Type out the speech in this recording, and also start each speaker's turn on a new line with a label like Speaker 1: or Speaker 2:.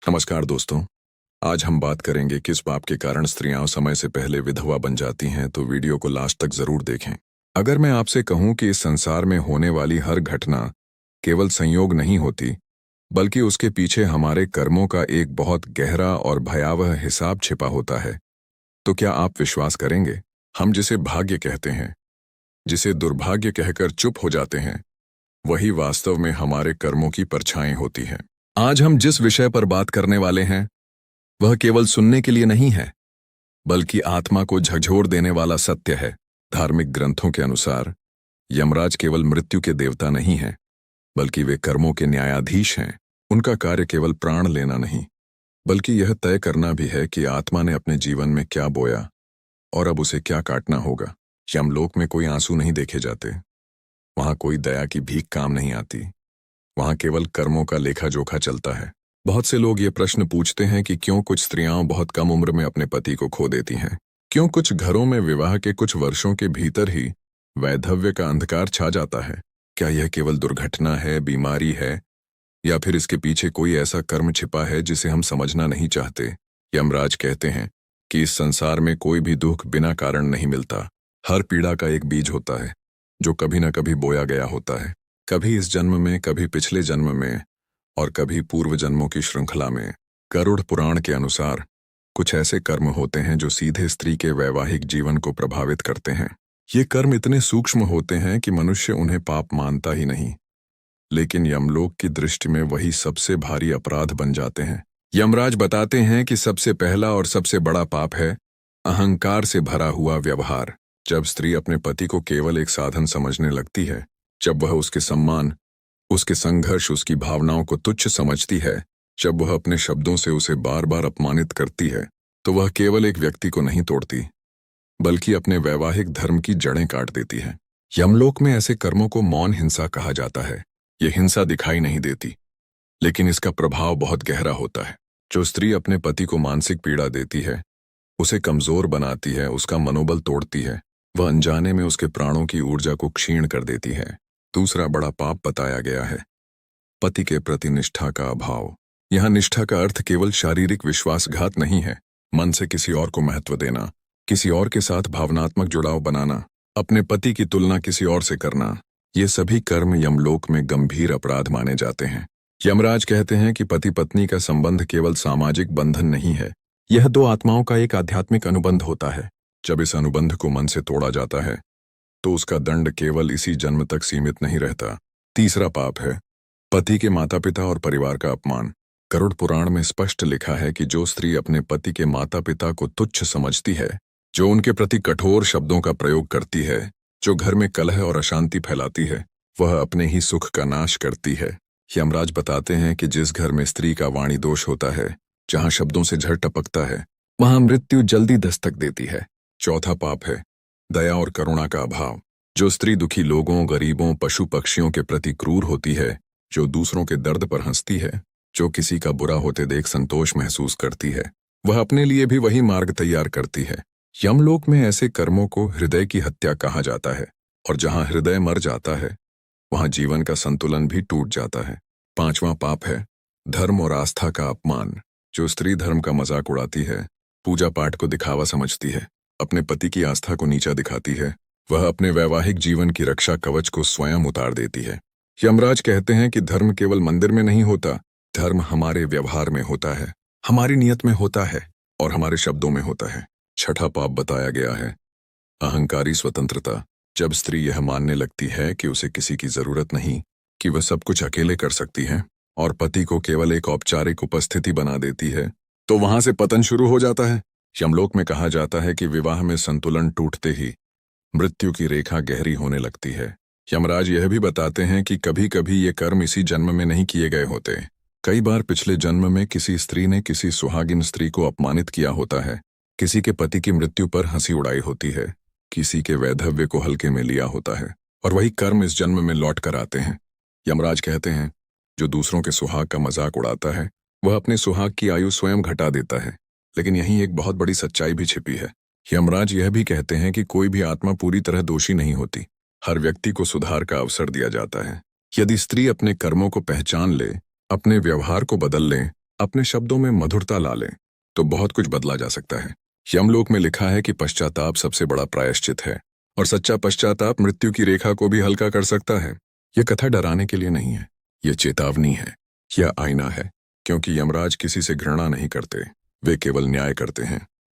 Speaker 1: नमस्कार दोस्तों। आज हम बात करेंगे किस पाप के कारण स्त्रियां समय से पहले विधवा बन जाती हैं, तो वीडियो को लास्ट तक जरूर देखें। अगर मैं आपसे कहूं कि इस संसार में होने वाली हर घटना केवल संयोग नहीं होती, बल्कि उसके पीछे हमारे कर्मों का एक बहुत गहरा और भयावह हिसाब छिपा होता है, तो क्या आप विश्वास करेंगे? हम जिसे भाग्य कहते हैं, जिसे दुर्भाग्य कहकर चुप हो जाते हैं, वही वास्तव में हमारे कर्मों की परछाएं होती हैं। आज हम जिस विषय पर बात करने वाले हैं वह केवल सुनने के लिए नहीं है, बल्कि आत्मा को झकझोर देने वाला सत्य है। धार्मिक ग्रंथों के अनुसार यमराज केवल मृत्यु के देवता नहीं हैं, बल्कि वे कर्मों के न्यायाधीश हैं। उनका कार्य केवल प्राण लेना नहीं, बल्कि यह तय करना भी है कि आत्मा ने अपने जीवन में क्या बोया और अब उसे क्या काटना होगा। यमलोक में कोई आंसू नहीं देखे जाते, वहां कोई दया की भीख काम नहीं आती, वहां केवल कर्मों का लेखा जोखा चलता है। बहुत से लोग ये प्रश्न पूछते हैं कि क्यों कुछ स्त्रियां बहुत कम उम्र में अपने पति को खो देती हैं, क्यों कुछ घरों में विवाह के कुछ वर्षों के भीतर ही वैधव्य का अंधकार छा जाता है। क्या यह केवल दुर्घटना है, बीमारी है, या फिर इसके पीछे कोई ऐसा कर्म छिपा है जिसे हम समझना नहीं चाहते? यमराज कहते हैं कि इस संसार में कोई भी दुख बिना कारण नहीं मिलता। हर पीड़ा का एक बीज होता है जो कभी न कभी बोया गया होता है, कभी इस जन्म में, कभी पिछले जन्म में, और कभी पूर्व जन्मों की श्रृंखला में। गरुड़ पुराण के अनुसार कुछ ऐसे कर्म होते हैं जो सीधे स्त्री के वैवाहिक जीवन को प्रभावित करते हैं। ये कर्म इतने सूक्ष्म होते हैं कि मनुष्य उन्हें पाप मानता ही नहीं, लेकिन यमलोक की दृष्टि में वही सबसे भारी अपराध बन जाते हैं। यमराज बताते हैं कि सबसे पहला और सबसे बड़ा पाप है अहंकार से भरा हुआ व्यवहार। जब स्त्री अपने पति को केवल एक साधन समझने लगती है, जब वह उसके सम्मान, उसके संघर्ष, उसकी भावनाओं को तुच्छ समझती है, जब वह अपने शब्दों से उसे बार बार अपमानित करती है, तो वह केवल एक व्यक्ति को नहीं तोड़ती, बल्कि अपने वैवाहिक धर्म की जड़ें काट देती है। यमलोक में ऐसे कर्मों को मौन हिंसा कहा जाता है। यह हिंसा दिखाई नहीं देती, लेकिन इसका प्रभाव बहुत गहरा होता है। जो स्त्री अपने पति को मानसिक पीड़ा देती है, उसे कमजोर बनाती है, उसका मनोबल तोड़ती है, वह अनजाने में उसके प्राणों की ऊर्जा को क्षीण कर देती है। दूसरा बड़ा पाप बताया गया है पति के प्रति निष्ठा का अभाव। यहां निष्ठा का अर्थ केवल शारीरिक विश्वासघात नहीं है। मन से किसी और को महत्व देना, किसी और के साथ भावनात्मक जुड़ाव बनाना, अपने पति की तुलना किसी और से करना, ये सभी कर्म यमलोक में गंभीर अपराध माने जाते हैं। यमराज कहते हैं कि पति पत्नी का संबंध केवल सामाजिक बंधन नहीं है, यह दो आत्माओं का एक आध्यात्मिक अनुबंध होता है। जब इस अनुबंध को मन से तोड़ा जाता है, तो उसका दंड केवल इसी जन्म तक सीमित नहीं रहता। तीसरा पाप है पति के माता पिता और परिवार का अपमान। गरुड़ पुराण में स्पष्ट लिखा है कि जो स्त्री अपने पति के माता पिता को तुच्छ समझती है, जो उनके प्रति कठोर शब्दों का प्रयोग करती है, जो घर में कलह और अशांति फैलाती है, वह अपने ही सुख का नाश करती है। यमराज बताते हैं कि जिस घर में स्त्री का वाणी दोष होता है, जहां शब्दों से झड़ टपकता है, वहां मृत्यु जल्दी दस्तक देती है। चौथा पाप है दया और करुणा का अभाव। जो स्त्री दुखी लोगों, गरीबों, पशु पक्षियों के प्रति क्रूर होती है, जो दूसरों के दर्द पर हंसती है, जो किसी का बुरा होते देख संतोष महसूस करती है, वह अपने लिए भी वही मार्ग तैयार करती है। यमलोक में ऐसे कर्मों को हृदय की हत्या कहा जाता है, और जहां हृदय मर जाता है, वहां जीवन का संतुलन भी टूट जाता है। पांचवां पाप है धर्म और आस्था का अपमान। जो स्त्री धर्म का मजाक उड़ाती है, पूजा पाठ को दिखावा समझती है, अपने पति की आस्था को नीचा दिखाती है, वह अपने वैवाहिक जीवन की रक्षा कवच को स्वयं उतार देती है। यमराज कहते हैं कि धर्म केवल मंदिर में नहीं होता, धर्म हमारे व्यवहार में होता है, हमारी नियत में होता है, और हमारे शब्दों में होता है। छठा पाप बताया गया है अहंकारी स्वतंत्रता। जब स्त्री यह मानने लगती है कि उसे किसी की जरूरत नहीं, कि वह सब कुछ अकेले कर सकती है, और पति को केवल एक औपचारिक उपस्थिति बना देती है, तो वहां से पतन शुरू हो जाता है। यमलोक में कहा जाता है कि विवाह में संतुलन टूटते ही मृत्यु की रेखा गहरी होने लगती है। यमराज यह भी बताते हैं कि कभी कभी ये कर्म इसी जन्म में नहीं किए गए होते। कई बार पिछले जन्म में किसी स्त्री ने किसी सुहागिन स्त्री को अपमानित किया होता है, किसी के पति की मृत्यु पर हंसी उड़ाई होती है, किसी के वैधव्य को हल्के में लिया होता है, और वही कर्म इस जन्म में लौट कर आते हैं। यमराज कहते हैं जो दूसरों के सुहाग का मजाक उड़ाता है, वह अपने सुहाग की आयु स्वयं घटा देता है। लेकिन यहीं एक बहुत बड़ी सच्चाई भी छिपी है। यमराज यह भी कहते हैं कि कोई भी आत्मा पूरी तरह दोषी नहीं होती, हर व्यक्ति को सुधार का अवसर दिया जाता है। यदि स्त्री अपने कर्मों को पहचान ले, अपने व्यवहार को बदल ले, अपने शब्दों में मधुरता ला लें तो बहुत कुछ बदला जा सकता है। यमलोक में लिखा है कि पश्चाताप सबसे बड़ा प्रायश्चित है और सच्चा पश्चाताप मृत्यु की रेखा को भी हल्का कर सकता है। यह कथा डराने के लिए नहीं है, यह चेतावनी है, यह आईना है, क्योंकि यमराज किसी से घृणा नहीं करते, वे केवल न्याय करते हैं।